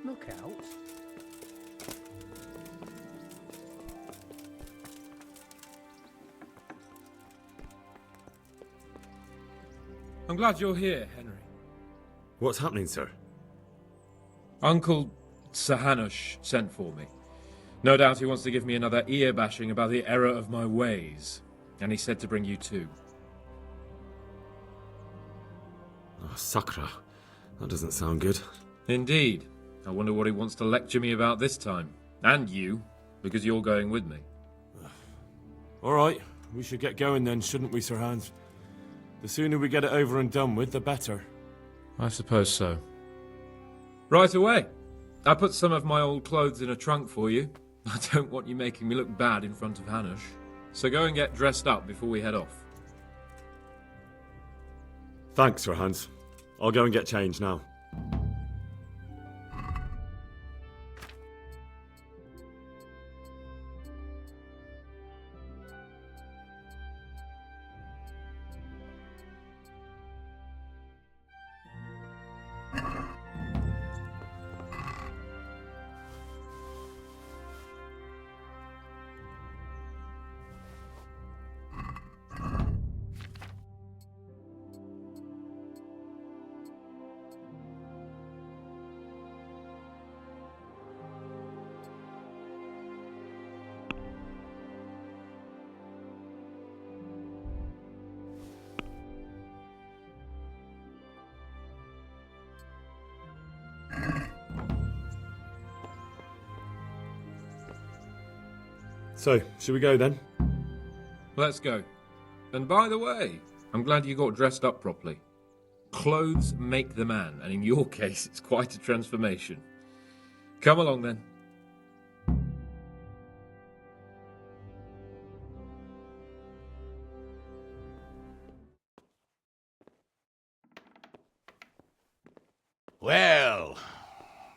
Look out. I'm glad you're here, Henry. What's happening, sir? Uncle Sir Hanush sent for me. No doubt he wants to give me another ear-bashing about the error of my ways. And he said to bring you too. Oh, Sakra. That doesn't sound good. Indeed. I wonder what he wants to lecture me about this time. And you, because you're going with me. All right, we should get going then, shouldn't we, Sir Hans? The sooner we get it over and done with, the better. I suppose so. Right away. I put some of my old clothes in a trunk for you. I don't want you making me look bad in front of Hanush. So go and get dressed up before we head off. Thanks, Sir Hans. I'll go and get changed now. So, should we go then? Let's go. And by the way, I'm glad you got dressed up properly. Clothes make the man, and in your case, it's quite a transformation. Come along then. Well,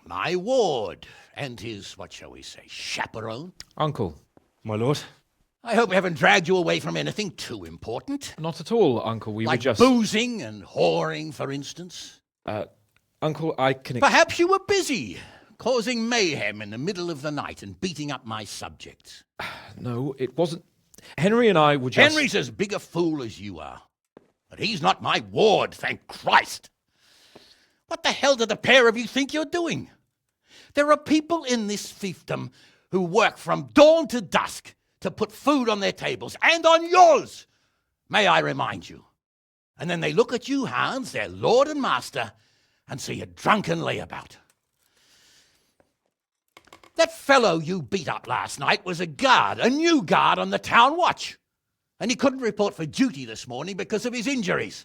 my ward and his, what shall we say, chaperone. Uncle. My lord? I hope we haven't dragged you away from anything too important. Not at all, Uncle. We like were just... boozing and whoring, for instance. Uncle, I can... Perhaps you were busy, causing mayhem in the middle of the night and beating up my subjects. No, it wasn't... Henry and I were just... Henry's as big a fool as you are. But he's not my ward, thank Christ. What the hell do the pair of you think you're doing? There are people in this fiefdom who work from dawn to dusk to put food on their tables, and on yours, may I remind you. And then they look at you, Hans, their lord and master, and see a drunken layabout. That fellow you beat up last night was a guard, a new guard on the town watch. And he couldn't report for duty this morning because of his injuries.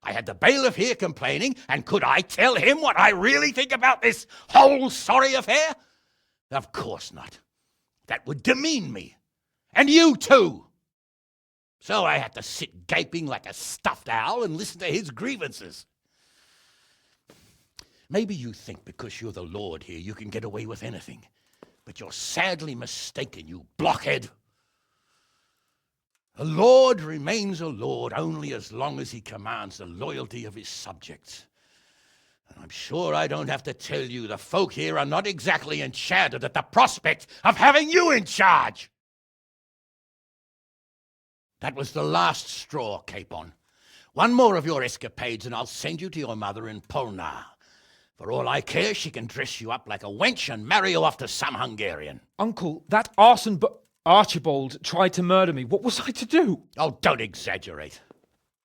I had the bailiff here complaining, and could I tell him what I really think about this whole sorry affair? Of course not. That would demean me. And you too. So I had to sit gaping like a stuffed owl and listen to his grievances. Maybe you think because you're the lord here you can get away with anything. But you're sadly mistaken, you blockhead. A lord remains a lord only as long as he commands the loyalty of his subjects. And I'm sure I don't have to tell you the folk here are not exactly enchanted at the prospect of having you in charge. That was the last straw, Capon. One more of your escapades and I'll send you to your mother in Polnar. For all I care, she can dress you up like a wench and marry you off to some Hungarian. Uncle, that arson Archibald tried to murder me. What was I to do? Oh, don't exaggerate.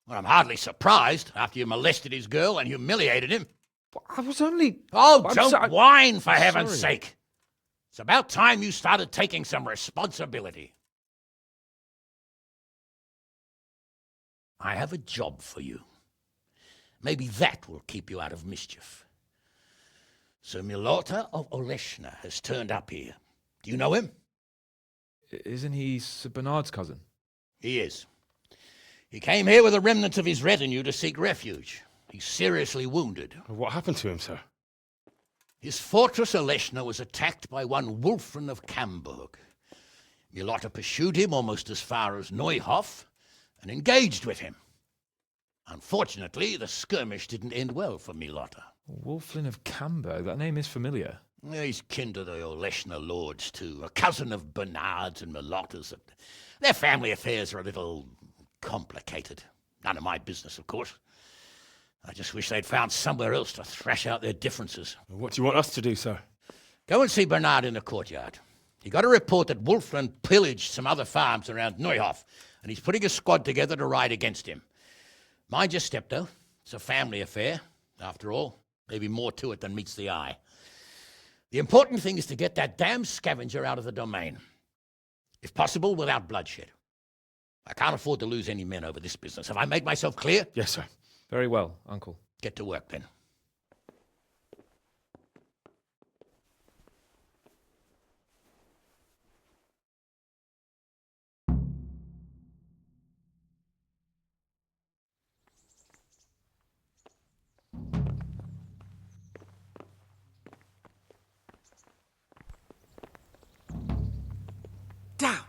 Well, I'm hardly surprised after you molested his girl and humiliated him. I was only... Oh, don't whine, for heaven's sorry. sake. It's about time you started taking some responsibility. I have a job for you. Maybe that will keep you out of mischief. Sir Milota of Oleshna has turned up here. Do you know him? Isn't he Sir Bernard's cousin? He is. He came here with the remnants of his retinue to seek refuge. He's seriously wounded. What happened to him, sir? His fortress Oleshna was attacked by one Wulfrin of Camburg. Milotta pursued him almost as far as Neuhof and engaged with him. Unfortunately, the skirmish didn't end well for Milotta. Wulflin of Camber, that name is familiar. He's kin to the Oleshna lords, too, a cousin of Bernard's and Milotta's. Their family affairs are a little complicated. None of my business, of course. I just wish they'd found somewhere else to thrash out their differences. What do you want us to do, sir? Go and see Bernard in the courtyard. He got a report that Wulfrin pillaged some other farms around Neuhof, and he's putting a squad together to ride against him. Mind your step, though. It's a family affair, after all. Maybe more to it than meets the eye. The important thing is to get that damn scavenger out of the domain. If possible, without bloodshed. I can't afford to lose any men over this business. Have I made myself clear? Yes, sir. Very well, Uncle. Get to work, then. Down!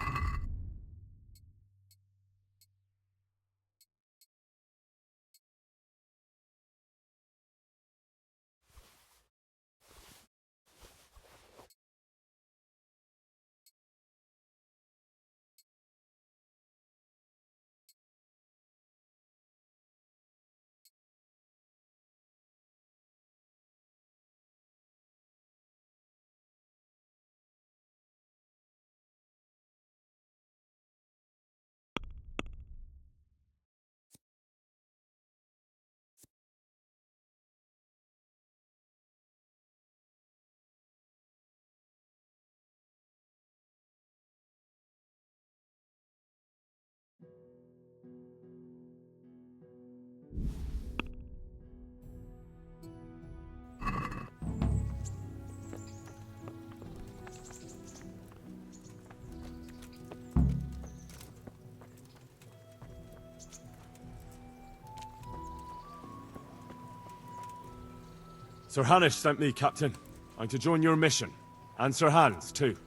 Sir Hanish sent me, Captain. I'm to join your mission. And Sir Hans, too.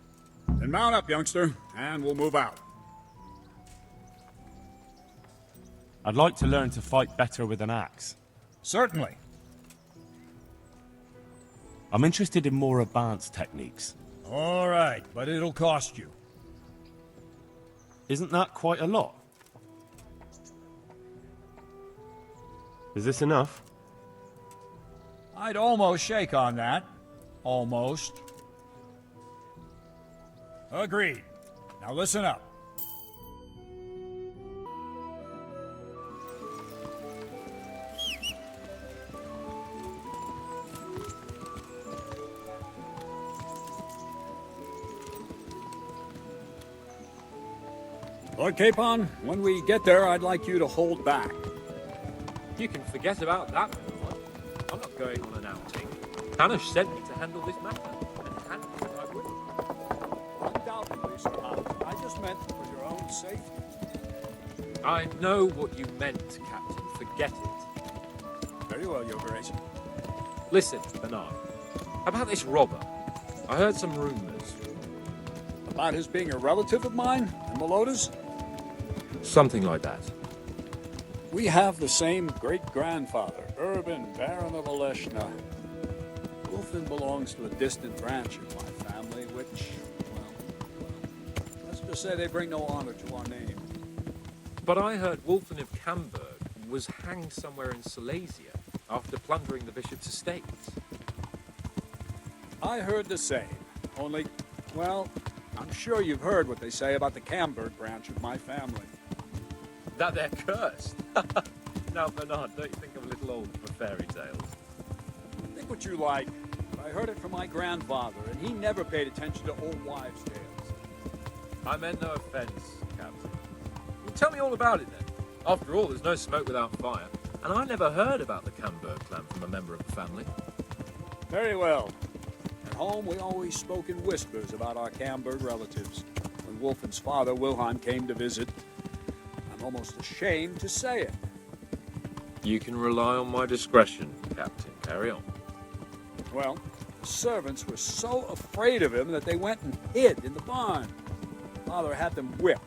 Then mount up, youngster, and we'll move out. I'd like to learn to fight better with an axe. Certainly. I'm interested in more advanced techniques. All right, but it'll cost you. Isn't that quite a lot? Is this enough? I'd almost shake on that. Almost. Agreed. Now listen up. Lord Capon, when we get there, I'd like you to hold back. You can forget about that, Lord. I'm not going on an outing. Hanish sent me to handle this matter, and Hanish said I would. Undoubtedly, Sir Hans. I just meant for your own safety. I know what you meant, Captain. Forget it. Very well, Your Grace. Listen, Bernard. About this robber. I heard some rumors. About his being a relative of mine and Meloda's? Something like that. We have the same great-grandfather, Urban, Baron of Oleshna. Wulfin belongs to a distant branch of my family, which, well, let's just say they bring no honor to our name. But I heard Wulfin of Camburg was hanged somewhere in Silesia after plundering the bishop's estates. I heard the same, only, well, I'm sure you've heard what they say about the Camburg branch of my family. That they're cursed. Now, Bernard, don't you think I'm a little old for fairy tales? Think what you like, but I heard it from my grandfather, and he never paid attention to old wives' tales. I meant no offense, Captain. Well, tell me all about it then. After all, there's no smoke without fire, and I never heard about the Camburg clan from a member of the family. Very well. At home, we always spoke in whispers about our Camburg relatives. When Wulfin's father, Wilhelm, came to visit, I'm almost ashamed to say it. You can rely on my discretion, Captain. Carry on. Well, The servants were so afraid of him that they went and hid in the barn. Father had them whipped.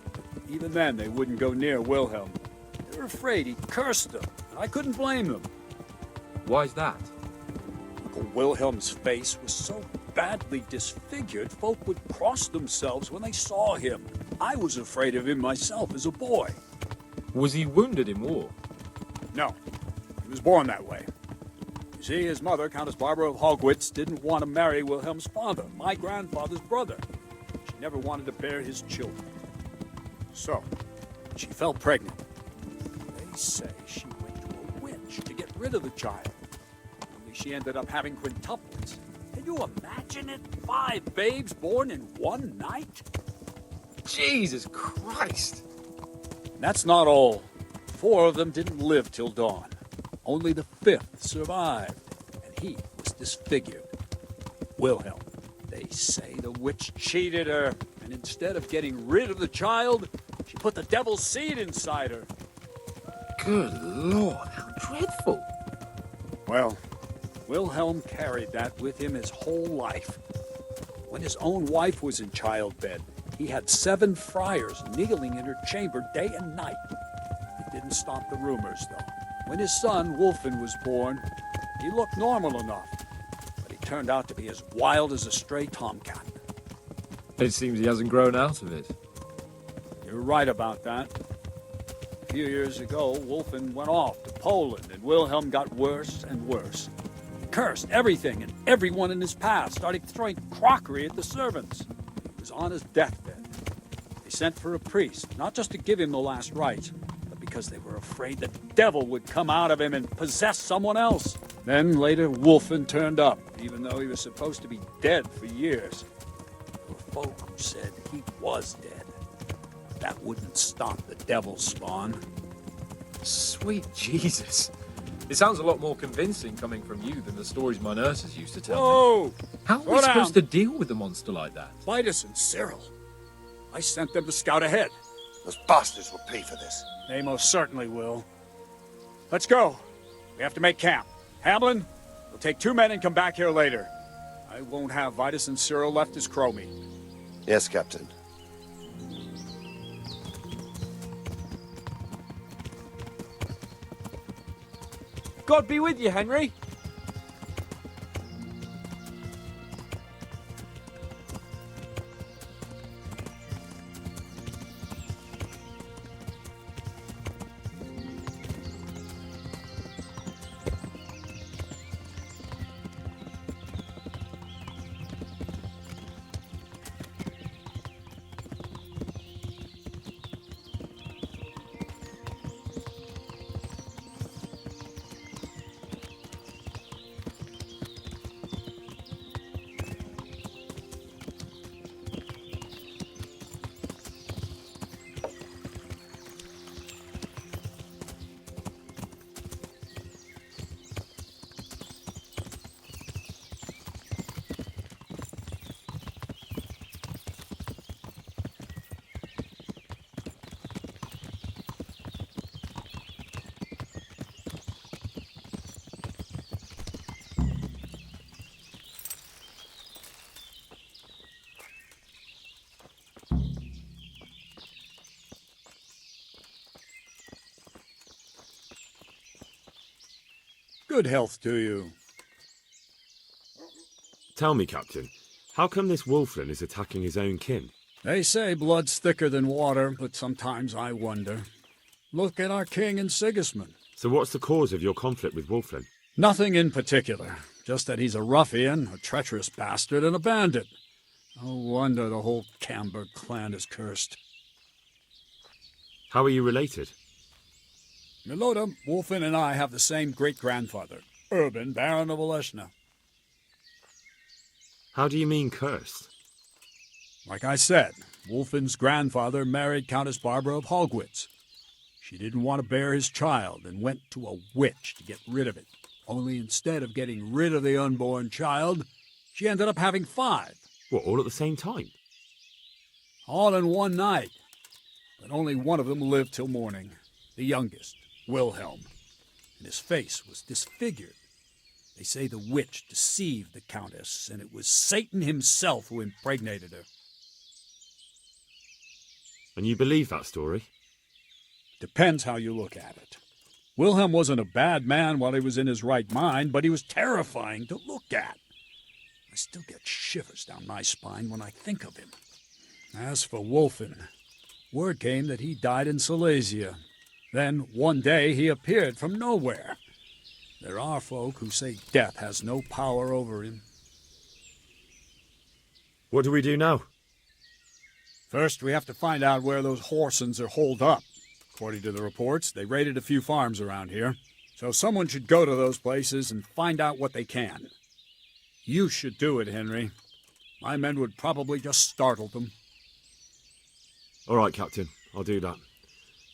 Even then, they wouldn't go near Wilhelm. They were afraid he cursed them, and I couldn't blame them. Why's that? Uncle Wilhelm's face was so badly disfigured, folk would cross themselves when they saw him. I was afraid of him myself as a boy. Was he wounded in war? No, he was born that way. You see, his mother, Countess Barbara of Haugwitz, didn't want to marry Wilhelm's father, my grandfather's brother. She never wanted to bear his children. So, she fell pregnant. They say she went to a witch to get rid of the child. Only she ended up having quintuplets. Can you imagine it? 5 babes born in one night? Jesus Christ! That's not all. 4 of them didn't live till dawn. Only the 5th survived, and he was disfigured. Wilhelm. They say the witch cheated her, and instead of getting rid of the child, she put the devil's seed inside her. Good Lord, how dreadful! Well, Wilhelm carried that with him his whole life. When his own wife was in childbed, he had 7 friars kneeling in her chamber day and night. It didn't stop the rumors, though. When his son, Wolfen, was born, he looked normal enough, but he turned out to be as wild as a stray tomcat. It seems he hasn't grown out of it. You're right about that. A few years ago, Wolfen went off to Poland, and Wilhelm got worse and worse. He cursed everything and everyone in his path, started throwing crockery at the servants. He was on his deathbed. They sent for a priest, not just to give him the last rites, but because they were afraid the devil would come out of him and possess someone else. Then later, Wolfen turned up, even though he was supposed to be dead for years. There were folk who said he was dead. That wouldn't stop the devil's spawn. Sweet Jesus. It sounds a lot more convincing coming from you than the stories my nurses used to tell me. Whoa! How are Slow we down. supposed to deal with a monster like that? Vitus and Cyril. I sent them to scout ahead. Those bastards will pay for this. They most certainly will. Let's go. We have to make camp. Hamlin, we'll take 2 men and come back here later. I won't have Vitus and Cyril left as Chromie. Yes, Captain. God be with you, Henry. Good health to you. Tell me, Captain, how come this Wolflin is attacking his own kin? They say blood's thicker than water, but sometimes I wonder. Look at our king and Sigismund. So what's the cause of your conflict with Wolflin? Nothing in particular, just that he's a ruffian, a treacherous bastard, and a bandit. No wonder the whole Camber clan is cursed. How are you related? Milota, Wolfen, and I have the same great-grandfather, Urban, Baron of Oleshna. How do you mean cursed? Like I said, Wolfen's grandfather married Countess Barbara of Haugwitz. She didn't want to bear his child and went to a witch to get rid of it. Only instead of getting rid of the unborn child, she ended up having 5. What, all at the same time? All in one night. But only one of them lived till morning. The youngest, Wilhelm. And his face was disfigured. They say the witch deceived the Countess, and it was Satan himself who impregnated her. And you believe that story? Depends how you look at it. Wilhelm wasn't a bad man while he was in his right mind, but he was terrifying to look at. I still get shivers down my spine when I think of him. As for Wolfen, word came that he died in Silesia. Then, one day, he appeared from nowhere. There are folk who say death has no power over him. What do we do now? First, we have to find out where those Horsens are holed up. According to the reports, they raided a few farms around here. So someone should go to those places and find out what they can. You should do it, Henry. My men would probably just startle them. All right, Captain. I'll do that.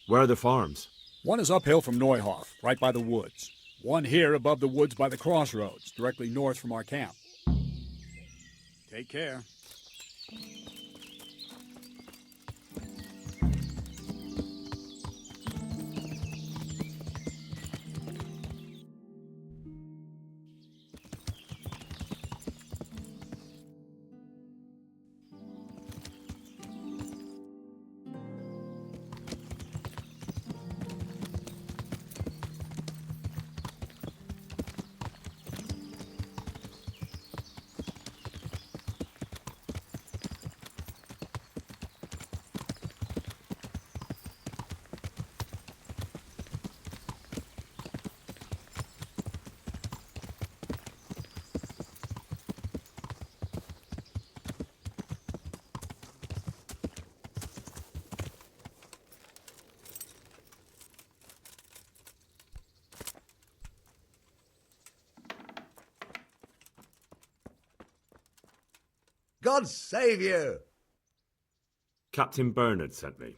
Where are the farms? One is uphill from Neuhof, right by the woods. One here above the woods by the crossroads, directly north from our camp. Take care. God save you! Captain Bernard sent me.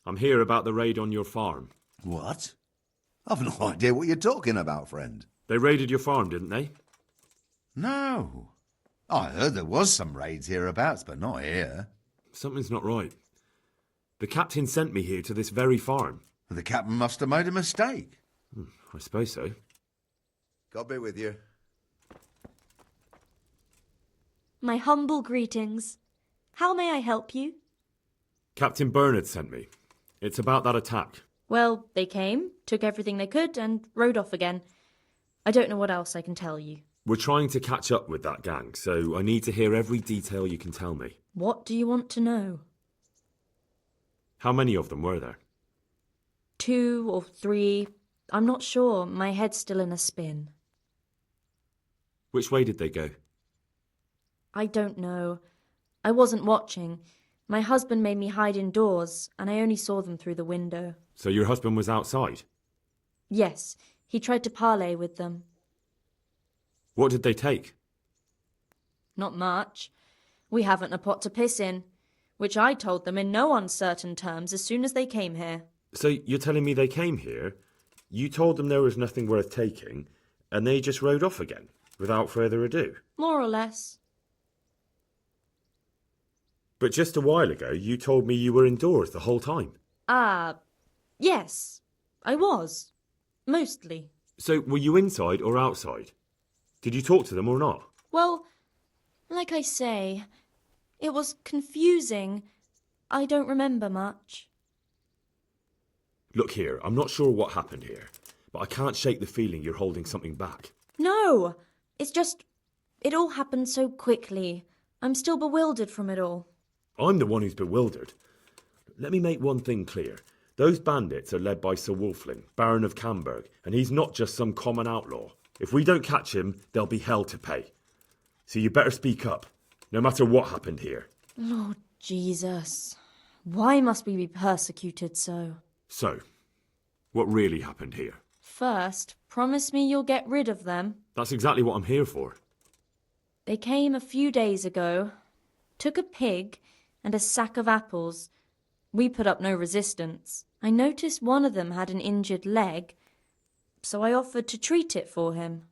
I'm here about the raid on your farm. What? I've no idea what you're talking about, friend. They raided your farm, didn't they? No. I heard there was some raids hereabouts, but not here. Something's not right. The captain sent me here to this very farm. The captain must have made a mistake. I suppose so. God be with you. My humble greetings. How may I help you? Captain Bernard sent me. It's about that attack. Well, they came, took everything they could, and rode off again. I don't know what else I can tell you. We're trying to catch up with that gang, so I need to hear every detail you can tell me. What do you want to know? How many of them were there? 2 or 3. I'm not sure. My head's still in a spin. Which way did they go? I don't know. I wasn't watching. My husband made me hide indoors, and I only saw them through the window. So your husband was outside? Yes, he tried to parley with them. What did they take? Not much. We haven't a pot to piss in, which I told them in no uncertain terms as soon as they came here. So you're telling me they came here, you told them there was nothing worth taking, and they just rode off again, without further ado? More or less. But just a while ago, you told me you were indoors the whole time. Yes, I was. Mostly. So were you inside or outside? Did you talk to them or not? Well, like I say, it was confusing. I don't remember much. Look here, I'm not sure what happened here, but I can't shake the feeling you're holding something back. No, it's just, it all happened so quickly. I'm still bewildered from it all. I'm the one who's bewildered. Let me make one thing clear. Those bandits are led by Sir Wolfling, Baron of Camberg, and he's not just some common outlaw. If we don't catch him, there'll be hell to pay. So you better speak up, no matter what happened here. Lord Jesus, why must we be persecuted so? So, what really happened here? First, promise me you'll get rid of them. That's exactly what I'm here for. They came a few days ago, took a pig and a sack of apples. We put up no resistance. I noticed one of them had an injured leg, so I offered to treat it for him.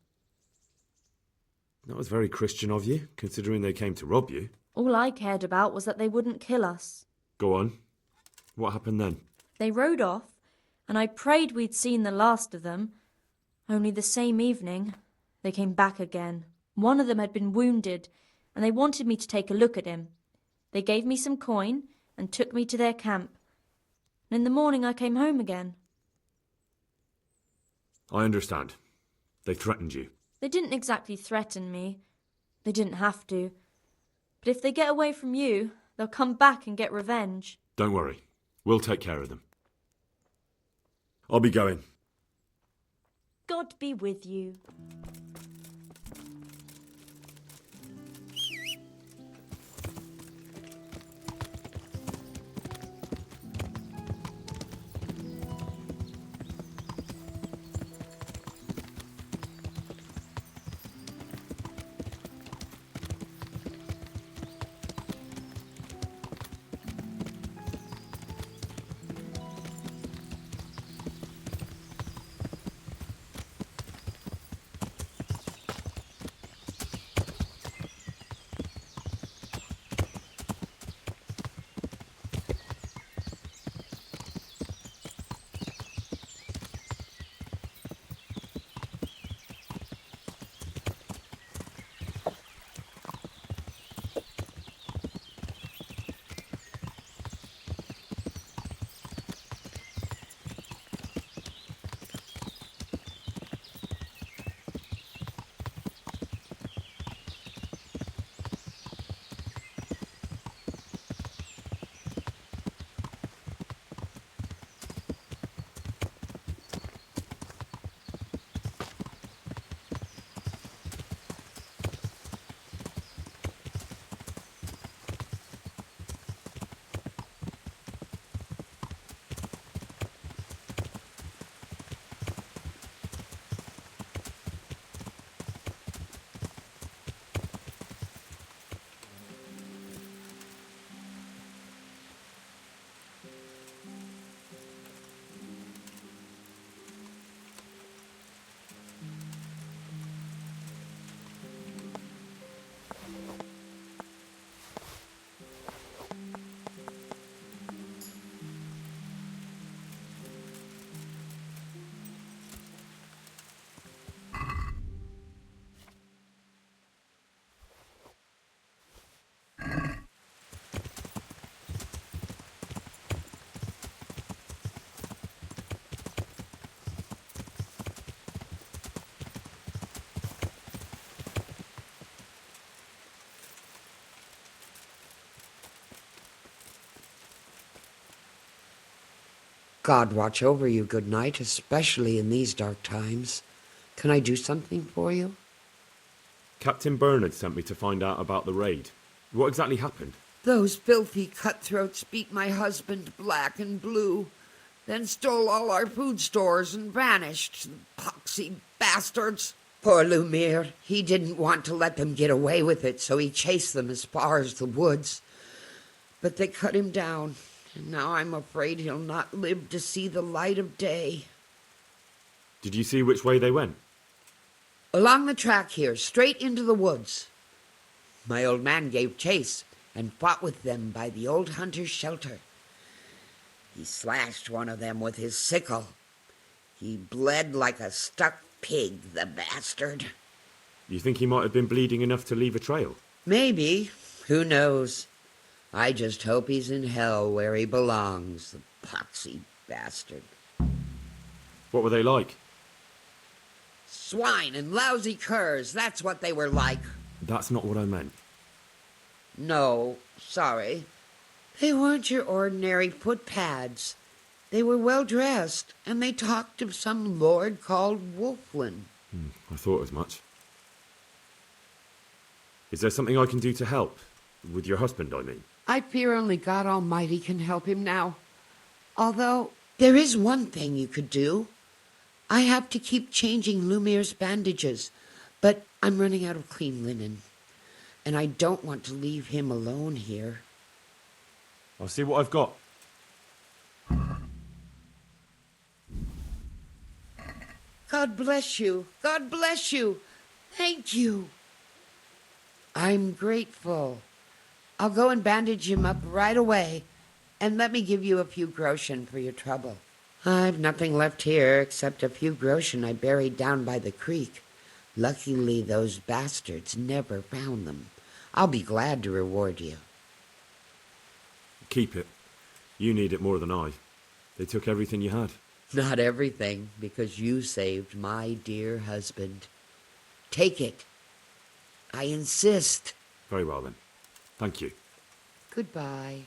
That was very Christian of you, considering they came to rob you. All I cared about was that they wouldn't kill us. Go on. What happened then? They rode off, and I prayed we'd seen the last of them. Only the same evening, They came back again. One of them had been wounded, and they wanted me to take a look at him. They gave me some coin and took me to their camp. And in the morning I came home again. I understand. They threatened you. They didn't exactly threaten me. They didn't have to. But if they get away from you, they'll come back and get revenge. Don't worry. We'll take care of them. I'll be going. God be with you. God watch over you, good night, especially in these dark times. Can I do something for you? Captain Bernard sent me to find out about the raid. What exactly happened? Those filthy cutthroats beat my husband black and blue, then stole all our food stores and vanished, the poxy bastards. Poor Lumiere, he didn't want to let them get away with it, so he chased them as far as the woods. But they cut him down, and now I'm afraid he'll not live to see the light of day. Did you see which way they went? Along the track here, straight into the woods. My old man gave chase and fought with them by the old hunter's shelter. He slashed one of them with his sickle. He bled like a stuck pig, the bastard. You think he might have been bleeding enough to leave a trail? Maybe. Who knows? I just hope he's in hell where he belongs, the poxy bastard. What were they like? Swine and lousy curs, that's what they were like. That's not what I meant. No, sorry. They weren't your ordinary footpads. They were well dressed, and they talked of some lord called Wolflin. I thought as much. Is there something I can do to help? With your husband, I mean. I fear only God Almighty can help him now. Although, there is one thing you could do. I have to keep changing Lumiere's bandages, but I'm running out of clean linen, and I don't want to leave him alone here. I'll see what I've got. God bless you. God bless you. Thank you. I'm grateful. I'll go and bandage him up right away, and let me give you a few groschen for your trouble. I've nothing left here except a few groschen I buried down by the creek. Luckily, those bastards never found them. I'll be glad to reward you. Keep it. You need it more than I. They took everything you had. Not everything, because you saved my dear husband. Take it. I insist. Very well then. Thank you. Goodbye.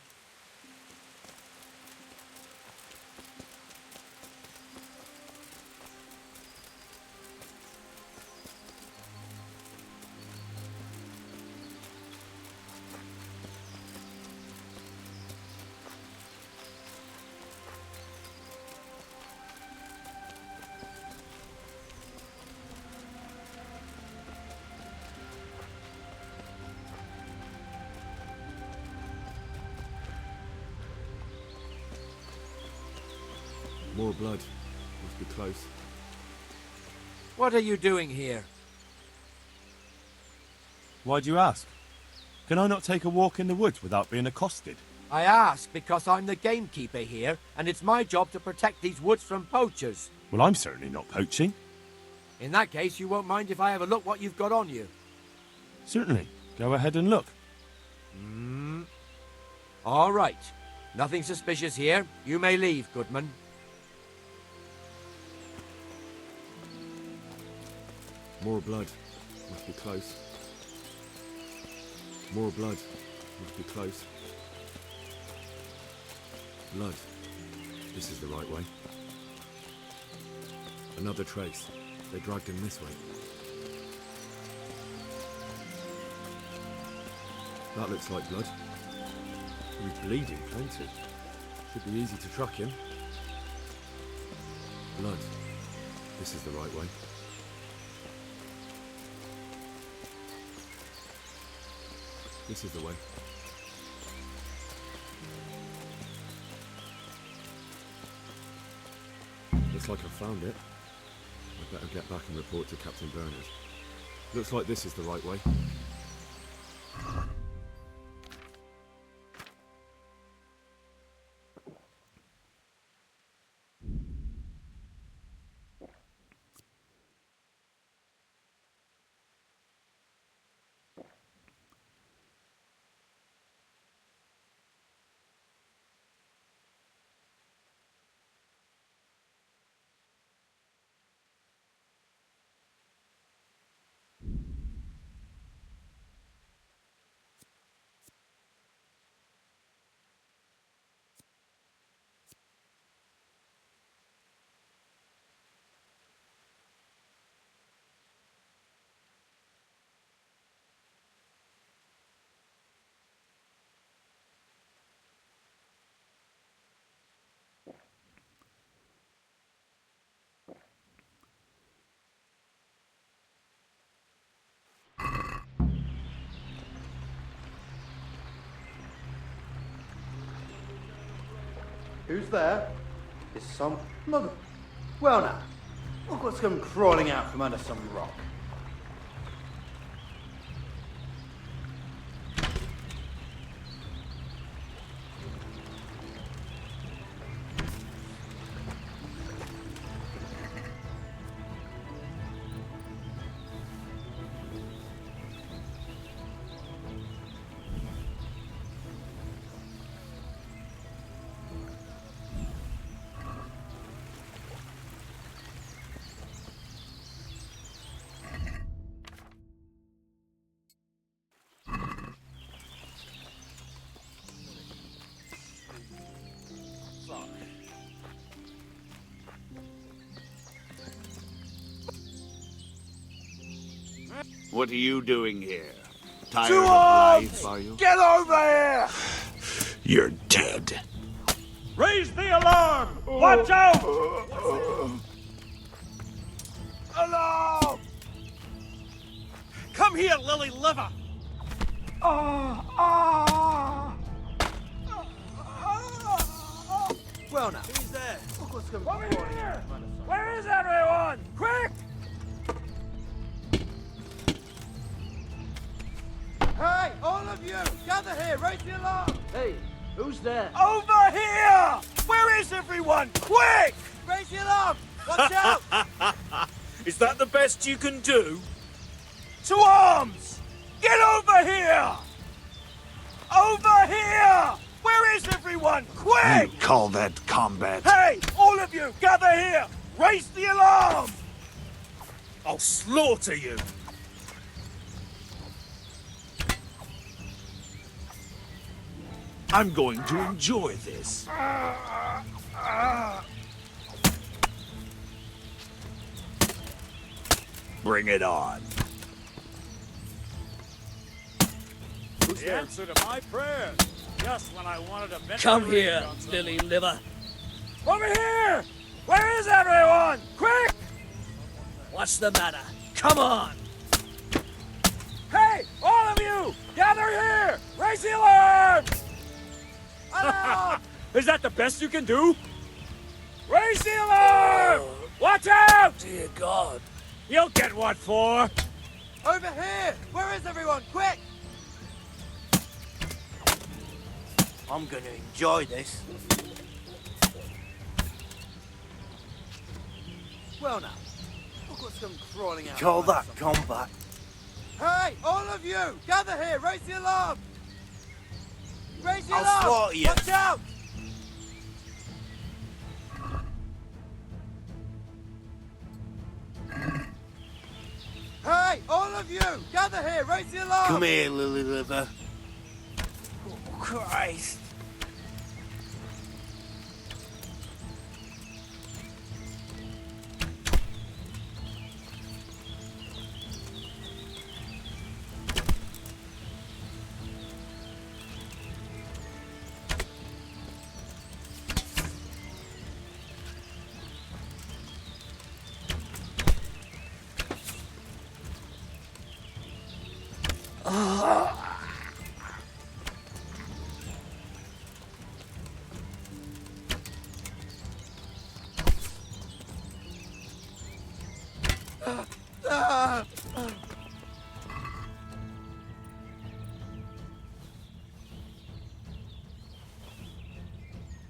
More blood. Must be close. What are you doing here? Why do you ask? Can I not take a walk in the woods without being accosted? I ask because I'm the gamekeeper here, and it's my job to protect these woods from poachers. Well, I'm certainly not poaching. In that case, you won't mind if I have a look what you've got on you. Certainly. Go ahead and look. All right. Nothing suspicious here. You may leave, Goodman. More blood. Must be close. More blood. Must be close. Blood. This is the right way. Another trace. They dragged him this way. That looks like blood. He's bleeding plenty. Should be easy to track him. Blood. This is the right way. This is the way. Looks like I've found it. I'd better get back and report to Captain Bernard. Looks like this is the right way. Who's there? Is some mother? Well now, look what's come crawling out from under some rock. What are you doing here? Tired of life, are you? Get over here! You're dead. Raise the alarm! Watch out! Alarm! Come here, lily liver! Well now, Who's there? look what's come Come crawling out here! from under some rock. Where is everyone? Quick! Hey, all of you, gather here, raise the alarm! Hey, who's there? Over here! Where is everyone? Quick! Raise the alarm! Watch out! Is that the best you can do? To arms! Get over here! Over here! Where is everyone? Quick! You call that combat? Hey, all of you, gather here! Raise the alarm! I'll slaughter you! I'm going to enjoy this. Bring it on. The answer to my prayer. Just when I wanted to vent Come my here, rage on someone. lily liver. Over here! Where is everyone? Quick! What's the matter? Come on! Hey, all of you! Gather here! Raise the alarm! Alarm! Is that the best you can do? Raise the alarm! Watch out! Dear God. You'll get what for. Over here! Where is everyone? Quick! I'm gonna enjoy this. Well now, look what's come crawling out. Call of my that son. combat. Hey, all of you! Gather here! Raise the alarm! Raise the I'll alarm! slaughter you. Watch out! Hey, all of you! Gather here! Raise the alarm! Come here, lily liver. Oh, Christ.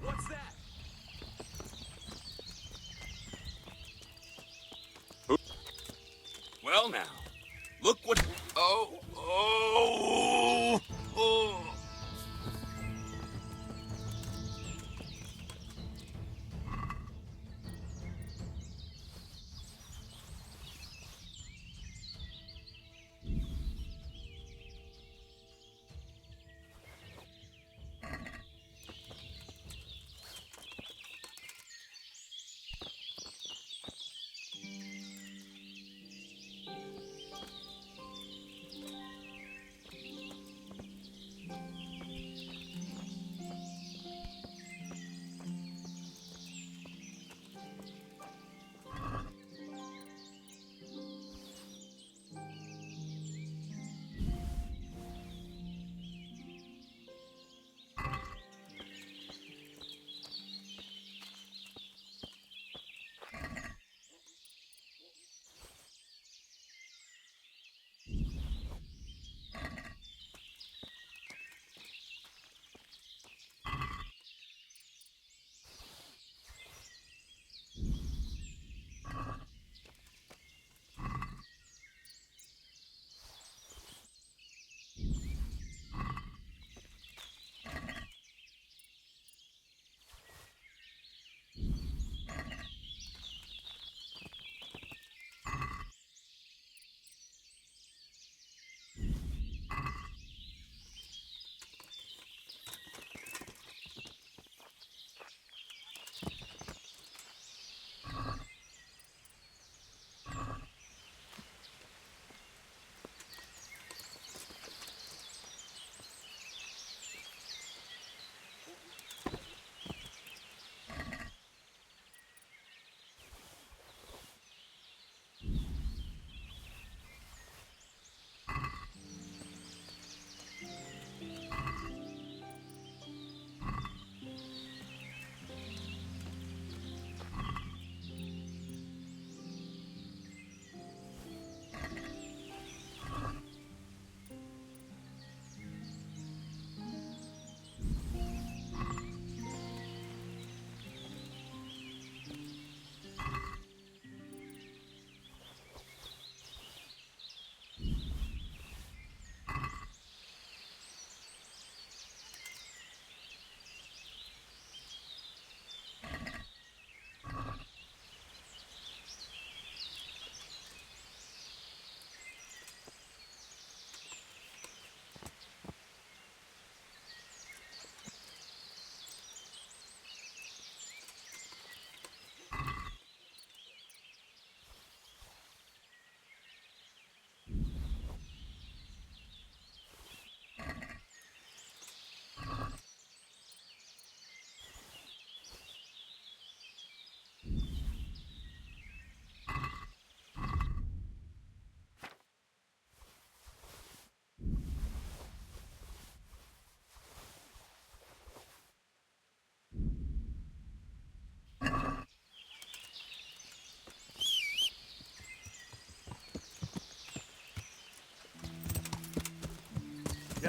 What's that? Well now, look what... Oh.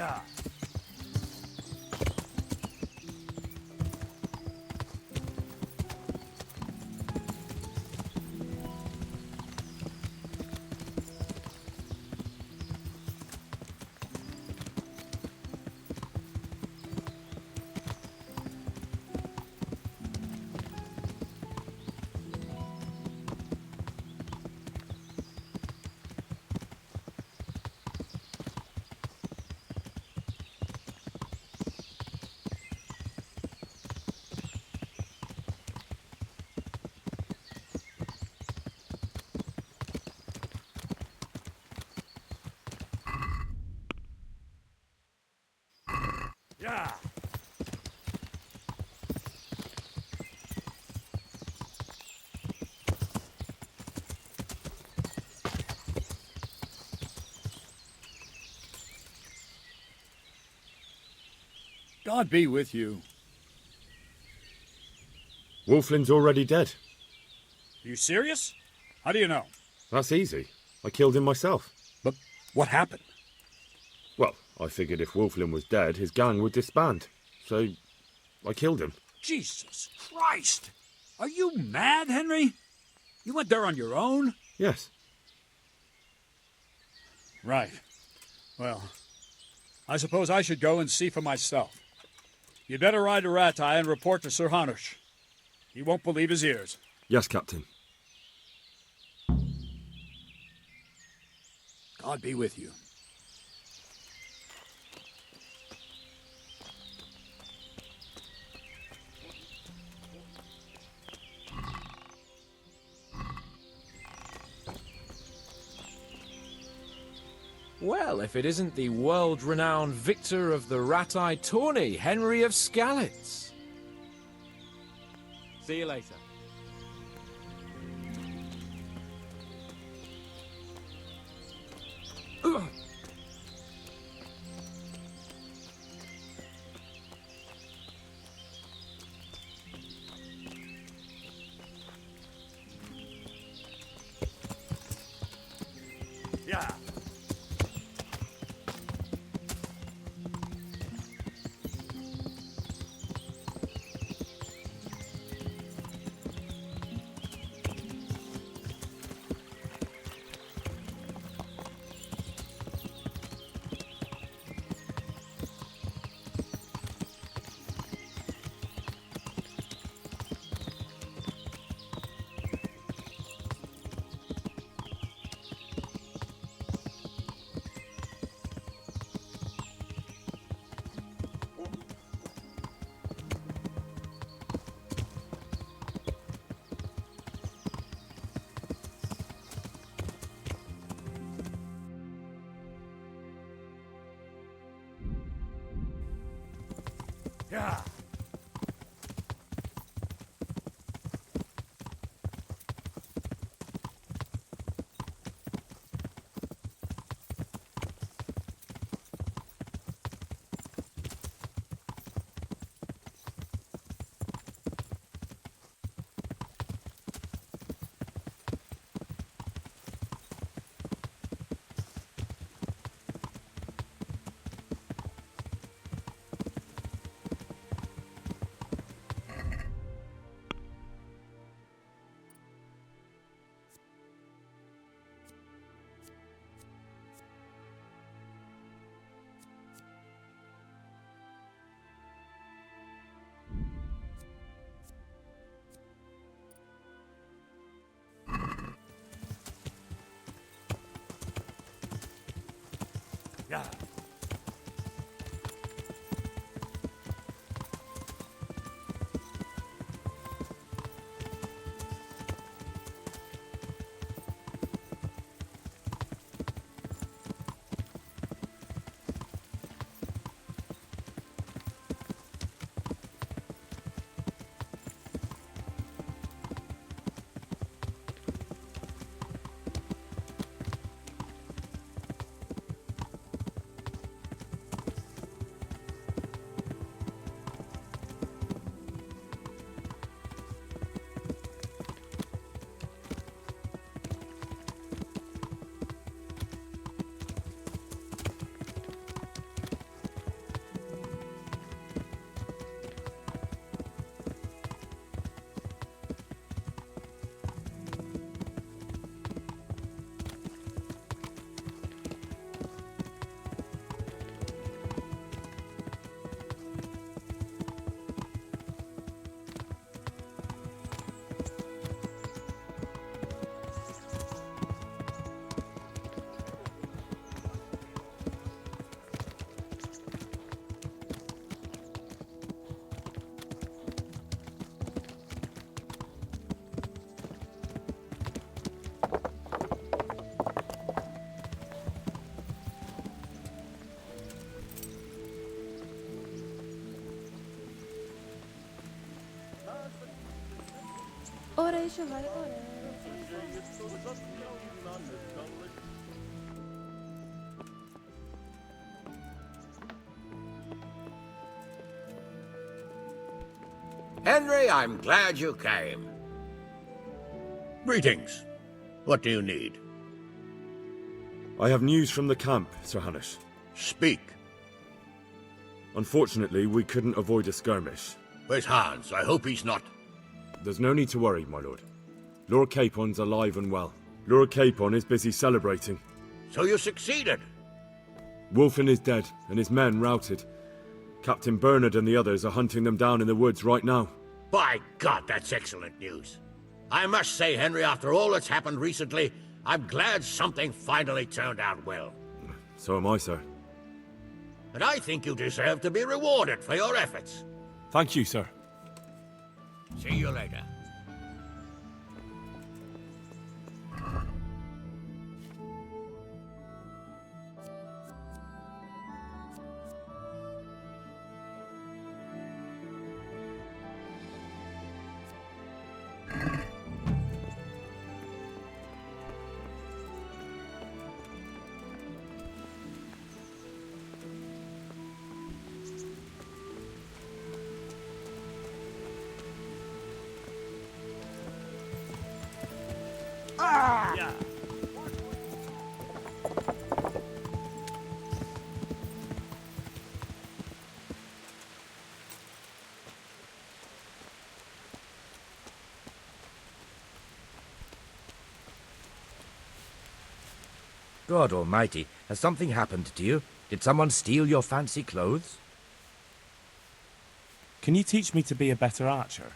Yeah. Yeah. God be with you. Wolflin's already dead. Are you serious? How do you know? That's easy. I killed him myself. But what happened? Well, I figured if Wolflin was dead, his gang would disband. So, I killed him. Jesus Christ! Are you mad, Henry? You went there on your own? Yes. Right. Well, I suppose I should go and see for myself. You'd better ride to Rattay and report to Sir Hanush. He won't believe his ears. Yes, Captain. God be with you. Well, if it isn't the world-renowned victor of the Rattay tourney, Henry of Skalitz. See you later. Ugh. Yeah. Yeah. Yeah. Oraya şalay oraya. Henry, I'm glad you came. Greetings. What do you need? I have news from the camp, Sir Hanush. Speak. Unfortunately, we couldn't avoid a skirmish. Where's Hans? I hope he's not... There's no need to worry, my lord. Lord Capon's alive and well. Lord Capon is busy celebrating. So you succeeded? Wulfin is dead, and his men routed. Captain Bernard and the others are hunting them down in the woods right now. By God, that's excellent news. I must say, Henry, after all that's happened recently, I'm glad something finally turned out well. So am I, sir. And I think you deserve to be rewarded for your efforts. Thank you, sir. See you later. Yeah. God almighty, has something happened to you? Did someone steal your fancy clothes? Can you teach me to be a better archer?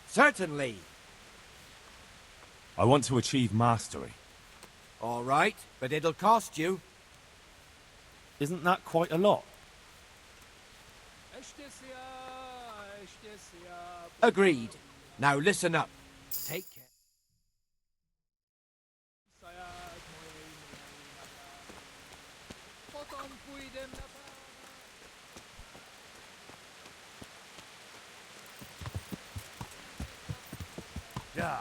Certainly. I want to achieve mastery. All right, but it'll cost you. Isn't that quite a lot? Agreed. Now listen up. Take care. Yeah.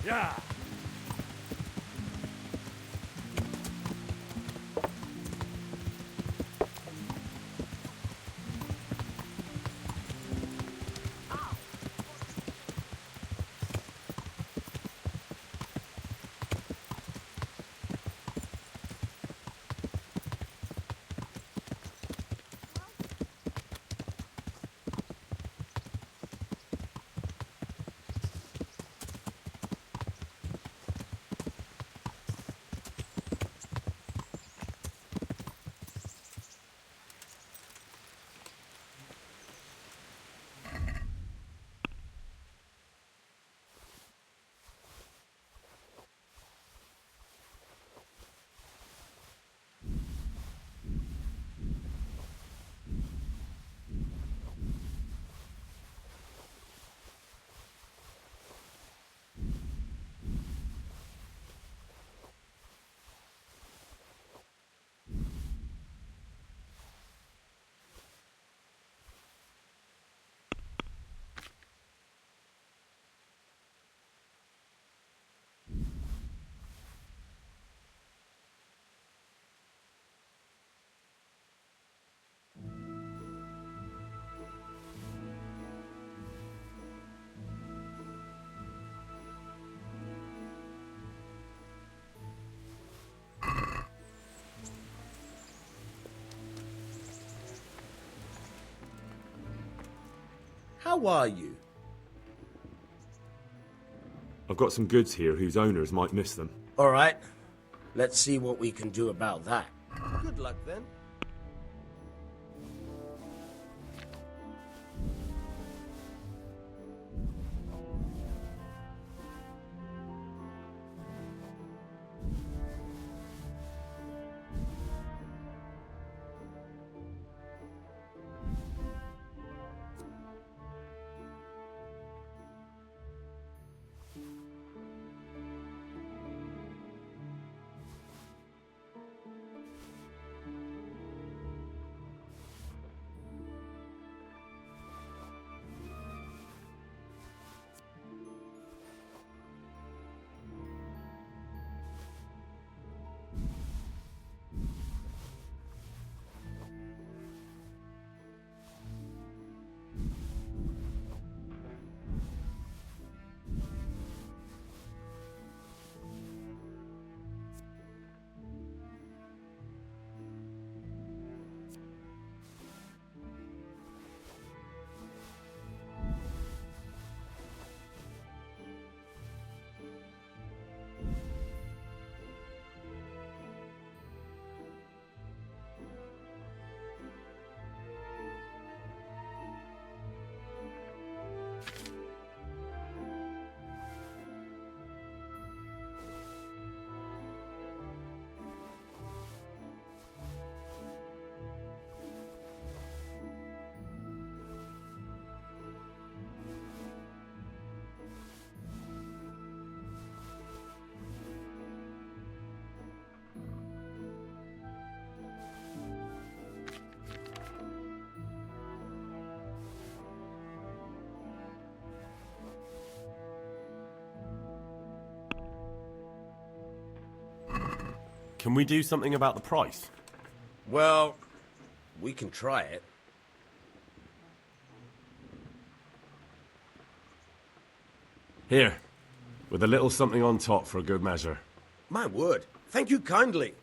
Yeah. How are you? I've got some goods here whose owners might miss them. All right. Let's see what we can do about that. Good luck then. Can we do something about the price? Well, we can try it. Here, with a little something on top for a good measure. My word. Thank you kindly.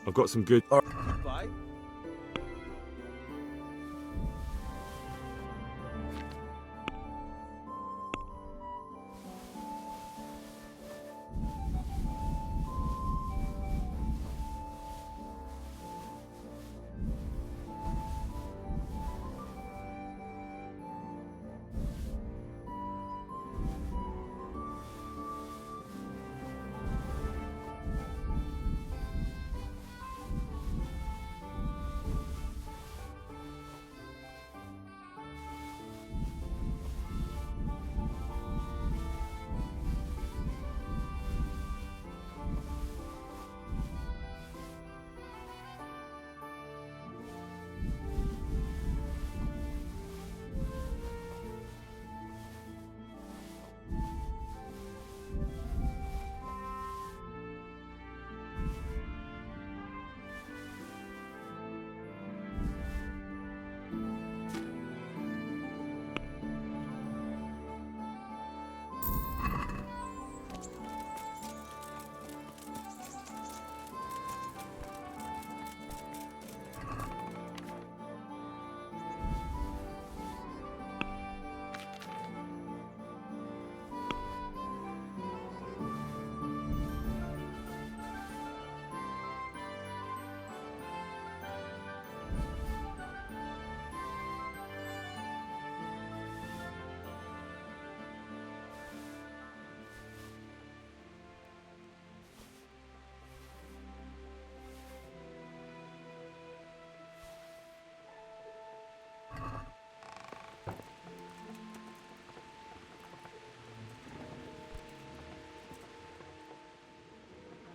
I've got some good... Goodbye.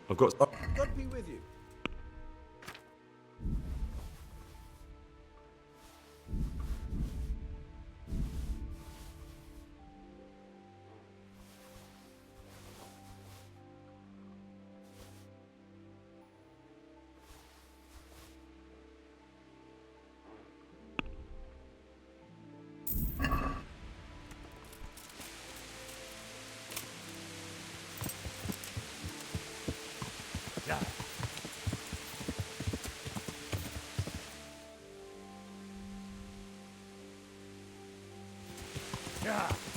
I've got... God be with you. Yeah.